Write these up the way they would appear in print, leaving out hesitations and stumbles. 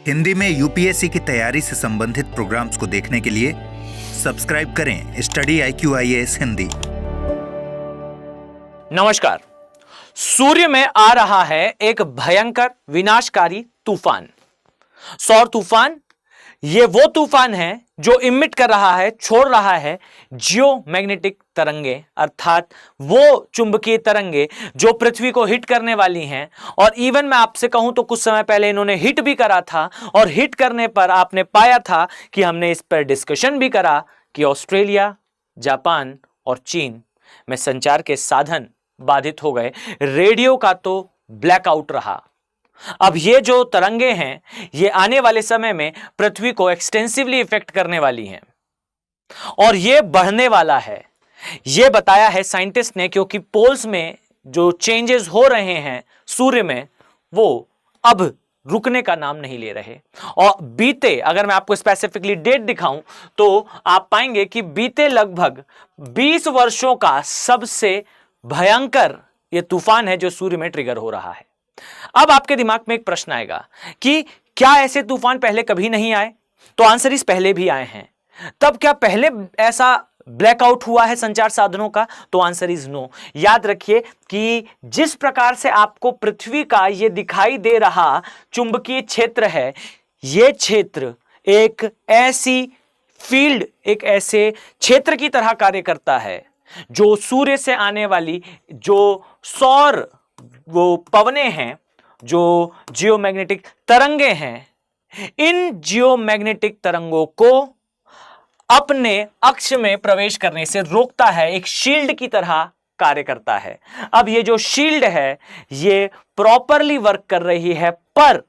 हिंदी में यूपीएससी की तैयारी से संबंधित प्रोग्राम्स को देखने के लिए सब्सक्राइब करें स्टडी IQ-IAS हिंदी। नमस्कार। सूर्य में आ रहा है एक भयंकर विनाशकारी तूफान। सौर तूफान ये वो तूफान है जो इमिट कर रहा है, छोड़ रहा है जियोमैग्नेटिक तरंगे, अर्थात वो चुंबकीय तरंगे जो पृथ्वी को हिट करने वाली हैं। और इवन मैं आपसे कहूं तो कुछ समय पहले इन्होंने हिट भी करा था, और हिट करने पर आपने पाया था कि हमने इस पर डिस्कशन भी करा कि ऑस्ट्रेलिया, जापान और चीन में संचार के साधन बाधित हो गए। रेडियो का तो ब्लैकआउट रहा। अब ये जो तरंगे हैं ये आने वाले समय में पृथ्वी को एक्सटेंसिवली इफेक्ट करने वाली हैं और ये बढ़ने वाला है। ये बताया है साइंटिस्ट ने, क्योंकि पोल्स में जो चेंजेस हो रहे हैं सूर्य में वो अब रुकने का नाम नहीं ले रहे। और बीते, अगर मैं आपको स्पेसिफिकली डेट दिखाऊं तो आप पाएंगे कि बीते लगभग 20 वर्षों का सबसे भयंकर ये तूफान है जो सूर्य में ट्रिगर हो रहा है। अब आपके दिमाग में एक प्रश्न आएगा कि क्या ऐसे तूफान पहले कभी नहीं आए? तो आंसर इस पहले भी आए हैं। तब क्या पहले ऐसा ब्लैकआउट हुआ है संचार साधनों का? तो आंसर इज नो। याद रखिए कि जिस प्रकार से आपको पृथ्वी का यह दिखाई दे रहा चुंबकीय क्षेत्र है, यह क्षेत्र एक ऐसी फील्ड, एक ऐसे क्षेत्र की तरह कार्य करता है जो सूर्य से आने वाली जो सौर वो पवने हैं, जो जियोमैग्नेटिक तरंगे हैं, इन जियोमैग्नेटिक तरंगों को अपने अक्ष में प्रवेश करने से रोकता है। एक शील्ड की तरह कार्य करता है। अब ये जो शील्ड है ये प्रॉपरली वर्क कर रही है, पर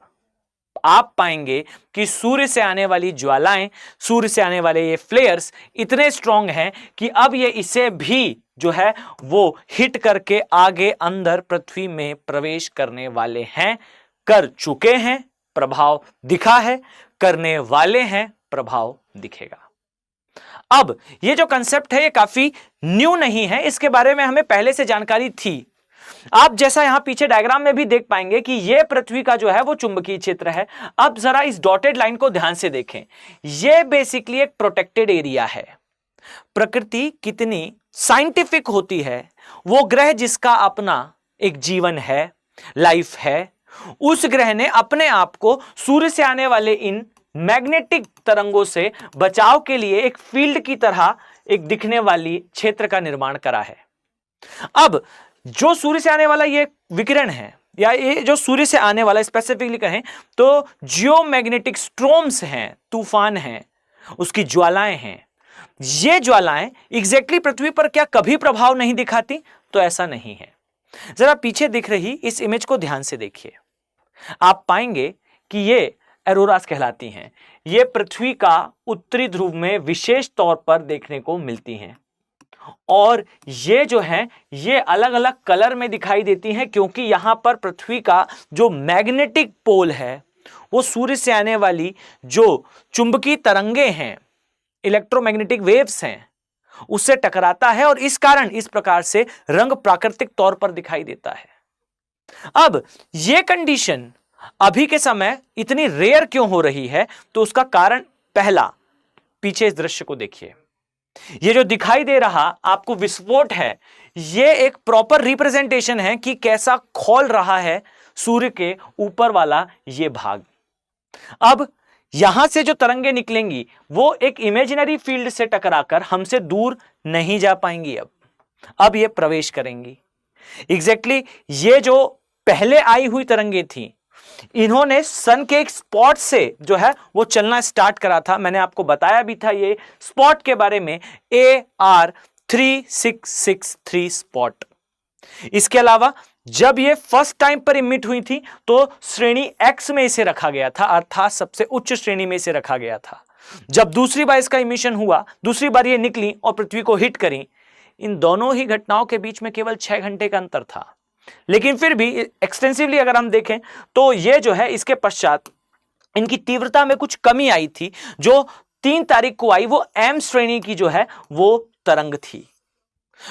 आप पाएंगे कि सूर्य से आने वाली ज्वालाएं, सूर्य से आने वाले ये फ्लेयर्स इतने स्ट्रांग हैं कि अब ये इसे भी जो है वो हिट करके आगे अंदर पृथ्वी में प्रवेश करने वाले हैं, कर चुके हैं, प्रभाव दिखा है, करने वाले हैं, प्रभाव दिखेगा। अब ये जो कंसेप्ट है ये काफी न्यू नहीं है, इसके बारे में हमें पहले से जानकारी थी। आप जैसा यहां पीछे डायग्राम में भी देख पाएंगे कि यह पृथ्वी का जो है वो चुंबकीय क्षेत्र है। अब जरा इस डॉटेड लाइन को ध्यान से देखें। यह बेसिकली एक प्रोटेक्टेड एरिया है। प्रकृति कितनी साइंटिफिक होती है। वो ग्रह जिसका अपना एक जीवन है, लाइफ है, उस ग्रह ने अपने आप को सूर्य से आने वाले इन मैग्नेटिक तरंगों से बचाव के लिए एक फील्ड की तरह एक दिखने वाली क्षेत्र का निर्माण करा है। अब जो सूर्य से आने वाला ये विकिरण है, या ये जो सूर्य से आने वाला स्पेसिफिकली कहें तो जियोमैग्नेटिक स्ट्रोम्स हैं, तूफान हैं, उसकी ज्वालाएं हैं। ये ज्वालाएं एग्जैक्टली पृथ्वी पर क्या कभी प्रभाव नहीं दिखाती? तो ऐसा नहीं है। जरा पीछे दिख रही इस इमेज को ध्यान से देखिए। आप पाएंगे कि ये एरोरास कहलाती हैं। ये पृथ्वी का उत्तरी ध्रुव में विशेष तौर पर देखने को मिलती हैं, और ये जो है ये अलग अलग कलर में दिखाई देती हैं, क्योंकि यहां पर पृथ्वी का जो मैग्नेटिक पोल है वो सूर्य से आने वाली जो चुंबकीय तरंगे हैं, इलेक्ट्रोमैग्नेटिक वेव्स हैं, उससे टकराता है, और इस कारण इस प्रकार से रंग प्राकृतिक तौर पर दिखाई देता है। अब यह कंडीशन अभी के समय इतनी रेयर क्यों हो रही है? तो उसका कारण पहला, पीछे इस दृश्य को देखिए। ये जो दिखाई दे रहा आपको विस्फोट है, ये एक प्रॉपर रिप्रेजेंटेशन है कि कैसा खोल रहा है सूर्य के ऊपर वाला ये भाग। अब यहां से जो तरंगे निकलेंगी वो एक इमेजिनरी फील्ड से टकराकर हमसे दूर नहीं जा पाएंगी। अब ये प्रवेश करेंगी। एग्जैक्टली ये जो पहले आई हुई तरंगे थी, इन्होंने सन के एक स्पॉट से जो है वो चलना स्टार्ट करा था। मैंने आपको बताया भी था ये स्पॉट के बारे में, AR3663 स्पॉट। इसके अलावा जब ये फर्स्ट टाइम पर इमिट हुई थी तो श्रेणी X में इसे रखा गया था, अर्थात सबसे उच्च श्रेणी में इसे रखा गया था। जब दूसरी बार इसका इमिशन हुआ, दूसरी बार ये निकली और पृथ्वी को हिट करी, इन दोनों ही घटनाओं के बीच में केवल 6 घंटे का अंतर था। लेकिन फिर भी एक्सटेंसिवली अगर हम देखें तो ये जो है इसके पश्चात इनकी तीव्रता में कुछ कमी आई थी। जो 3 तारीख को आई वो M श्रेणी की जो है वो तरंग थी।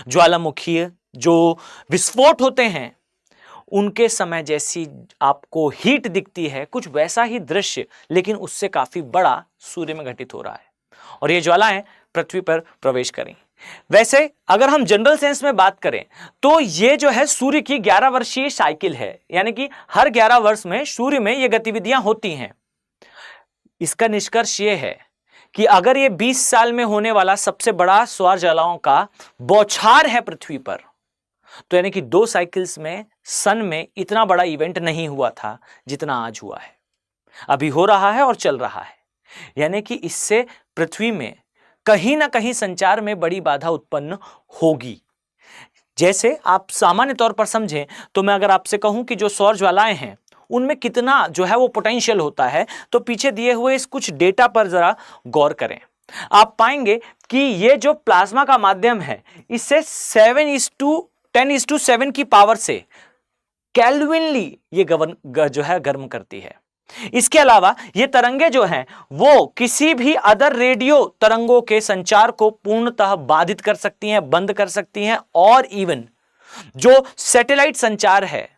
ज्वालामुखीय जो विस्फोट होते हैं उनके समय जैसी आपको हीट दिखती है, कुछ वैसा ही दृश्य लेकिन उससे काफी बड़ा सूर्य में घटित हो रहा है और ये ज्वालाएं पृथ्वी पर प्रवेश करें। वैसे अगर हम जनरल सेंस में बात करें तो ये जो है सूर्य की 11 वर्षीय साइकिल है, यानी कि हर 11 वर्ष में सूर्य में ये गतिविधियां होती हैं। इसका निष्कर्ष ये है कि अगर ये 20 साल में होने वाला सबसे बड़ा सौर ज्वालाओं का बौछार है पृथ्वी पर, तो यानी कि 2 साइकिल्स में सन में इतना बड़ा इवेंट नहीं हुआ था जितना आज हुआ है, अभी हो रहा है और चल रहा है। यानी कि इससे पृथ्वी में कहीं ना कहीं संचार में बड़ी बाधा उत्पन्न होगी। जैसे आप सामान्य तौर पर समझें तो मैं अगर आपसे कहूं कि जो सौर ज्वालाएं हैं उनमें कितना जो है वो पोटेंशियल होता है, तो पीछे दिए हुए इस कुछ डेटा पर जरा गौर करें। आप पाएंगे कि ये जो प्लाज्मा का माध्यम है इससे 7:10:7 की पावर से केल्विनली ये जो है गर्म करती है। इसके अलावा ये तरंगे जो हैं वो किसी भी अदर रेडियो तरंगों के संचार को पूर्णतः बाधित कर सकती हैं, बंद कर सकती हैं और इवन जो सैटेलाइट संचार है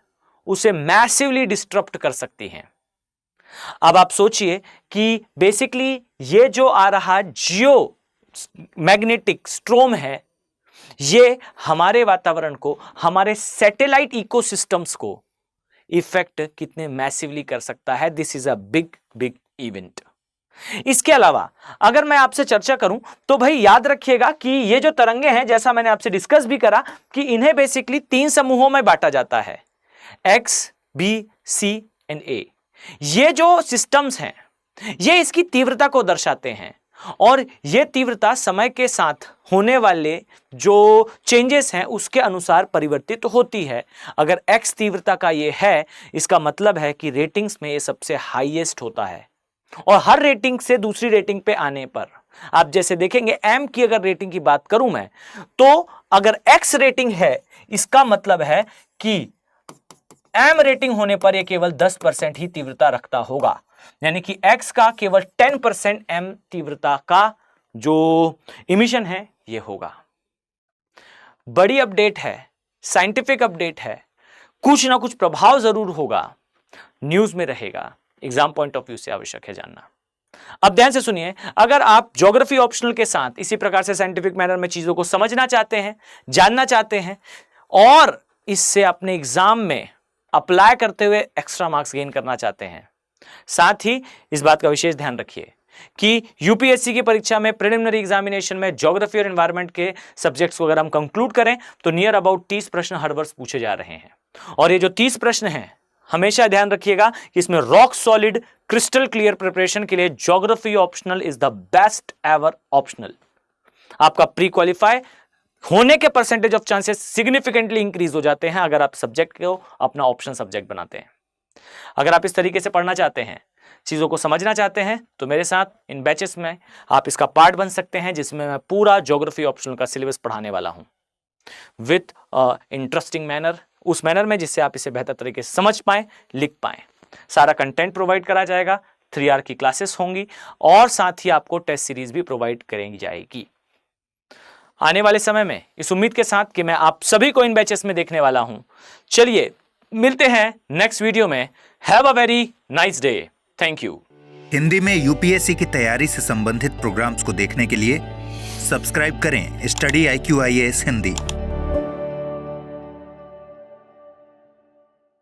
उसे मैसिवली डिस्टर्ब कर सकती हैं। अब आप सोचिए कि बेसिकली ये जो आ रहा जियो मैग्नेटिक स्ट्रोम है ये हमारे वातावरण को, हमारे सैटेलाइट इकोसिस्टम्स को इफेक्ट कितने मैसिवली कर सकता है। This is a big event. इसके अलावा अगर मैं आपसे चर्चा करूं तो भाई याद रखिएगा कि ये जो तरंगे हैं, जैसा मैंने आपसे डिस्कस भी करा कि इन्हें बेसिकली 3 समूहों में बांटा जाता है, एक्स, बी, सी एंड ए। ये जो सिस्टम्स हैं ये इसकी तीव्रता को दर्शाते हैं और ये तीव्रता समय के साथ होने वाले जो चेंजेस हैं उसके अनुसार परिवर्तित तो होती है। अगर एक्स तीव्रता का ये है, इसका मतलब है कि रेटिंग्स में ये सबसे हाईएस्ट होता है और हर रेटिंग से दूसरी रेटिंग पे आने पर आप जैसे देखेंगे एम की अगर रेटिंग की बात करूं मैं, तो अगर एक्स रेटिंग है इसका मतलब है कि एम रेटिंग होने पर यह केवल 10% ही तीव्रता रखता होगा, यानी कि एक्स का केवल 10% एम तीव्रता का जो इमिशन है यह होगा। बड़ी अपडेट है, साइंटिफिक अपडेट है, कुछ ना कुछ प्रभाव जरूर होगा, न्यूज में रहेगा, एग्जाम पॉइंट ऑफ व्यू से आवश्यक है जानना। अब ध्यान से सुनिए, अगर आप ज्योग्राफी ऑप्शनल के साथ इसी प्रकार से साइंटिफिक मैनर में चीजों को समझना चाहते हैं, जानना चाहते हैं और इससे अपने एग्जाम में अप्लाई करते हुए एक्स्ट्रा मार्क्स गेन करना चाहते हैं, साथ ही इस बात का विशेष ध्यान रखिए कि यूपीएससी की परीक्षा में प्रिलिमिनरी एग्जामिनेशन में ज्योग्राफी और एनवायरनमेंट के सब्जेक्ट्स को अगर हम कंक्लूड करें तो नियर अबाउट 30 प्रश्न हर वर्ष पूछे जा रहे हैं। और ये जो 30 प्रश्न हैं हमेशा ध्यान रखिएगा कि इसमें rock solid crystal clear preparation के लिए geography optional is the best ever optional. आपका प्री क्वालिफाई होने के percentage of chances significantly increase हो जाते हैं अगर आप सब्जेक्ट को अपना ऑप्शन सब्जेक्ट बनाते हैं। अगर आप इस तरीके से पढ़ना चाहते हैं, चीजों को समझना चाहते हैं, तो मेरे साथ इन बैचेस में आप इसका पार्ट बन सकते हैं, जिसमें मैं पूरा ज्योग्राफी ऑप्शनल का सिलेबस पढ़ाने वाला हूं विथ इंटरेस्टिंग मैनर, उस मैनर में जिससे आप इसे बेहतर तरीके से समझ पाए, लिख पाए। सारा कंटेंट प्रोवाइड करा जाएगा, 3 की क्लासेस होंगी और साथ ही आपको टेस्ट सीरीज भी प्रोवाइड करेंगी जाएगी आने वाले समय में, इस उम्मीद के साथ कि मैं आप सभी को इन बैचेस में देखने वाला हूं। चलिए मिलते हैं नेक्स्ट वीडियो में। Have a very nice day. Thank you. Hindi में यूपीएससी की तैयारी से संबंधित प्रोग्राम्स को देखने के लिए सब्सक्राइब करें स्टडी IQ IAS हिंदी।